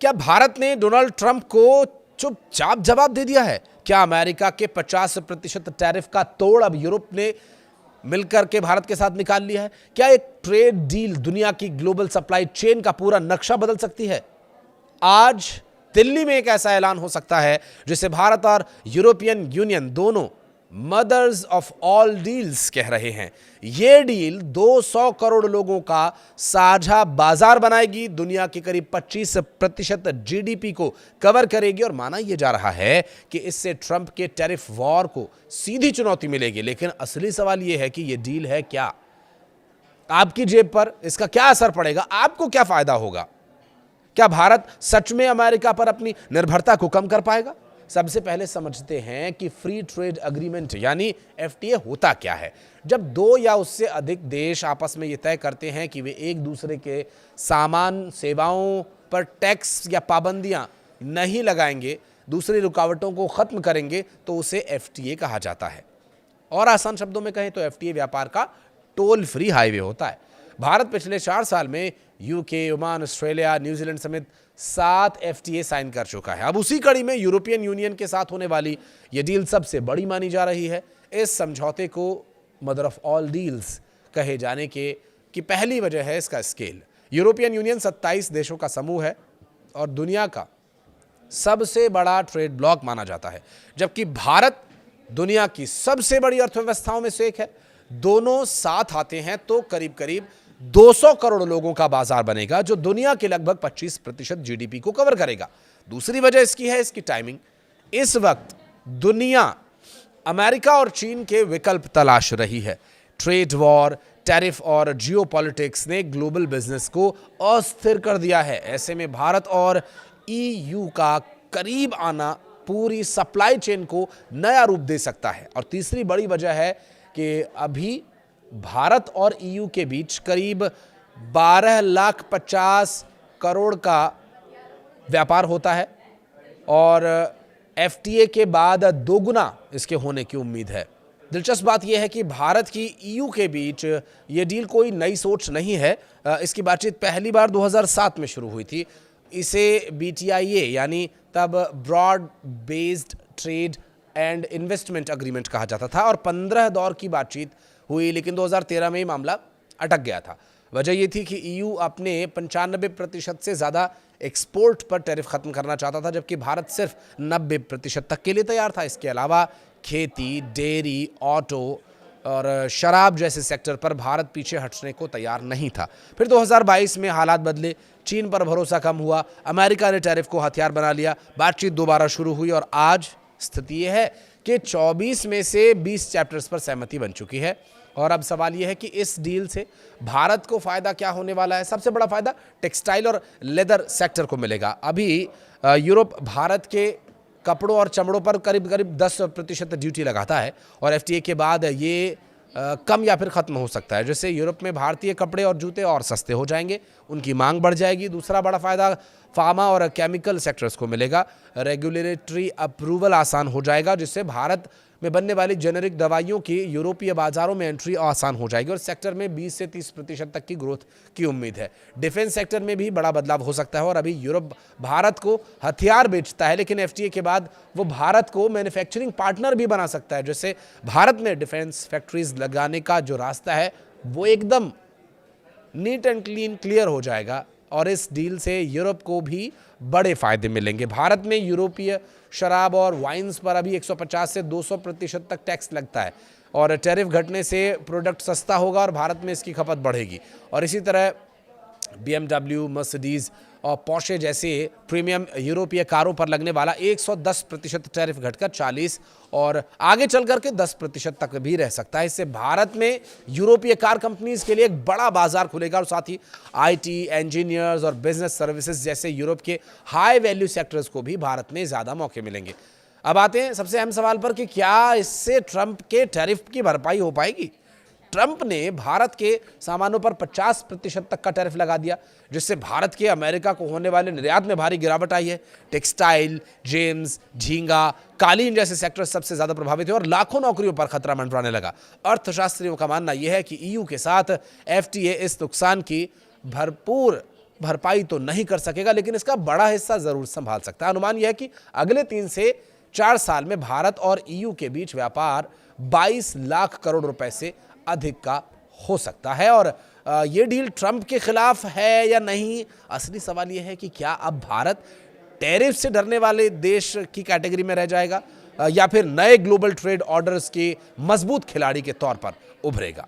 क्या भारत ने Donald Trump को चुपचाप जवाब दे दिया है? क्या अमेरिका के 50% टैरिफ का तोड़ अब यूरोप ने मिलकर के भारत के साथ निकाल लिया है? क्या एक ट्रेड डील दुनिया की ग्लोबल सप्लाई चेन का पूरा नक्शा बदल सकती है? आज दिल्ली में एक ऐसा ऐलान हो सकता है जिसे भारत और यूरोपियन यूनियन दोनों मदर्स ऑफ ऑल डील्स कह रहे हैं। यह डील 200 करोड़ लोगों का साझा बाजार बनाएगी, दुनिया के करीब 25% जीडीपी को कवर करेगी और माना यह जा रहा है कि इससे ट्रंप के टैरिफ वॉर को सीधी चुनौती मिलेगी। लेकिन असली सवाल यह है कि यह डील है क्या? आपकी जेब पर इसका क्या असर पड़ेगा? आपको क्या फायदा होगा? क्या भारत सच में अमेरिका पर अपनी निर्भरता को कम कर पाएगा? सबसे पहले समझते हैं कि फ्री ट्रेड एग्रीमेंट यानी एफटीए होता क्या है। जब दो या उससे अधिक देश आपस में यह तय करते हैं कि वे एक दूसरे के सामान सेवाओं पर टैक्स या पाबंदियां नहीं लगाएंगे, दूसरी रुकावटों को खत्म करेंगे, तो उसे एफटीए कहा जाता है। और आसान शब्दों में कहें तो एफटीए व्यापार का टोल फ्री हाईवे होता है। भारत पिछले 4 साल में यूके, ओमान, ऑस्ट्रेलिया, न्यूजीलैंड समेत 7 एफटीए साइन कर चुका है। अब उसी कड़ी में यूरोपियन यूनियन के साथ होने वाली यह डील सबसे बड़ी मानी जा रही है। इस समझौते को मदर ऑफ ऑल डील्स कहे जाने की पहली वजह है इसका स्केल। यूरोपियन यूनियन 27 देशों का समूह है और दुनिया का सबसे बड़ा ट्रेड ब्लॉक माना जाता है, जबकि भारत दुनिया की सबसे बड़ी अर्थव्यवस्थाओं में से एक है। दोनों साथ आते हैं तो करीब करीब 200 करोड़ लोगों का बाजार बनेगा, जो दुनिया के लगभग 25% जीडीपी को कवर करेगा। दूसरी वजह इसकी है इसकी टाइमिंग। इस वक्त दुनिया अमेरिका और चीन के विकल्प तलाश रही है। ट्रेड वॉर, टैरिफ और जियोपॉलिटिक्स ने ग्लोबल बिजनेस को अस्थिर कर दिया है। ऐसे में भारत और ईयू का करीब आना पूरी सप्लाई चेन को नया रूप दे सकता है। और तीसरी बड़ी वजह है कि अभी भारत और ईयू के बीच करीब 12,50,00,000 का व्यापार होता है और एफटीए के बाद दोगुना इसके होने की उम्मीद है। दिलचस्प बात यह है कि भारत की ईयू के बीच यह डील कोई नई सोच नहीं है। इसकी बातचीत पहली बार 2007 में शुरू हुई थी। इसे बीटीआईए यानी तब broad based trade and investment agreement कहा जाता था और 15 दौर की बातचीत हुई, लेकिन 2013 में ही मामला अटक गया था। वजह यह थी कि ईयू अपने 95% से ज़्यादा एक्सपोर्ट पर टैरिफ खत्म करना चाहता था, जबकि भारत सिर्फ 90% तक के लिए तैयार था। इसके अलावा खेती, डेयरी, ऑटो और शराब जैसे सेक्टर पर भारत पीछे हटने को तैयार नहीं था। फिर 2022 में हालात बदले, चीन पर भरोसा कम हुआ, अमेरिका ने टैरिफ को हथियार बना लिया, बातचीत दोबारा शुरू हुई और आज स्थिति यह है कि 24 में से 20 चैप्टर्स पर सहमति बन चुकी है। और अब सवाल यह है कि इस डील से भारत को फायदा क्या होने वाला है? सबसे बड़ा फायदा टेक्सटाइल और लेदर सेक्टर को मिलेगा। अभी यूरोप भारत के कपड़ों और चमड़ों पर करीब करीब 10% ड्यूटी लगाता है और एफटीए के बाद ये कम या फिर ख़त्म हो सकता है, जिससे यूरोप में भारतीय कपड़े और जूते और सस्ते हो जाएंगे, उनकी मांग बढ़ जाएगी। दूसरा बड़ा फ़ायदा फार्मा और केमिकल सेक्टर्स को मिलेगा। रेगुलेटरी अप्रूवल आसान हो जाएगा, जिससे भारत में बनने वाली जेनेरिक दवाइयों की यूरोपीय बाजारों में एंट्री आसान हो जाएगी और सेक्टर में 20 से 30% तक की ग्रोथ की उम्मीद है। डिफेंस सेक्टर में भी बड़ा बदलाव हो सकता है और अभी यूरोप भारत को हथियार बेचता है, लेकिन एफटीए के बाद वो भारत को मैन्युफैक्चरिंग पार्टनर भी बना सकता है, जिससे भारत में डिफेंस फैक्ट्रीज लगाने का जो रास्ता है वो एकदम नीट एंड क्लियर हो जाएगा और इस डील से यूरोप को भी बड़े फायदे मिलेंगे। भारत में यूरोपीय शराब और वाइन्स पर अभी 150 से 200% तक टैक्स लगता है और टैरिफ घटने से प्रोडक्ट सस्ता होगा और भारत में इसकी खपत बढ़ेगी। और इसी तरह BMW, मर्सिडीज़ और पोर्शे जैसे प्रीमियम यूरोपीय कारों पर लगने वाला 110% टैरिफ घटकर 40 और आगे चल करके 10% तक भी रह सकता है। इससे भारत में यूरोपीय कार कंपनीज के लिए एक बड़ा बाजार खुलेगा और साथ ही आईटी, इंजीनियर्स और बिजनेस सर्विसेज जैसे यूरोप के हाई वैल्यू सेक्टर्स को भी भारत में ज़्यादा मौके मिलेंगे। अब आते हैं सबसे अहम सवाल पर कि क्या इससे ट्रंप के टैरिफ की भरपाई हो पाएगी? ट्रंप ने भारत के सामानों पर 50% तक का टैरिफ लगा दिया, जिससे भारत के अमेरिका को होने वाले निर्यात में भारी गिरावट आई है। टेक्सटाइल, जेम्स, झींगा, कालीन जैसे सेक्टर सबसे ज्यादा प्रभावित हुए और लाखों नौकरियों पर खतरा मंडराने लगा। अर्थशास्त्रियों का मानना यह है कि ईयू के साथ एफटीए इस नुकसान की भरपूर भरपाई तो नहीं कर सकेगा, लेकिन इसका बड़ा हिस्सा जरूर संभाल सकता है। अनुमान यह है कि अगले 3 से 4 साल में भारत और ईयू के बीच व्यापार 22 लाख करोड़ रुपए से अधिक का हो सकता है। और ये डील ट्रंप के खिलाफ है या नहीं, असली सवाल यह है कि क्या अब भारत टैरिफ से डरने वाले देश की कैटेगरी में रह जाएगा या फिर नए ग्लोबल ट्रेड ऑर्डर्स के मजबूत खिलाड़ी के तौर पर उभरेगा।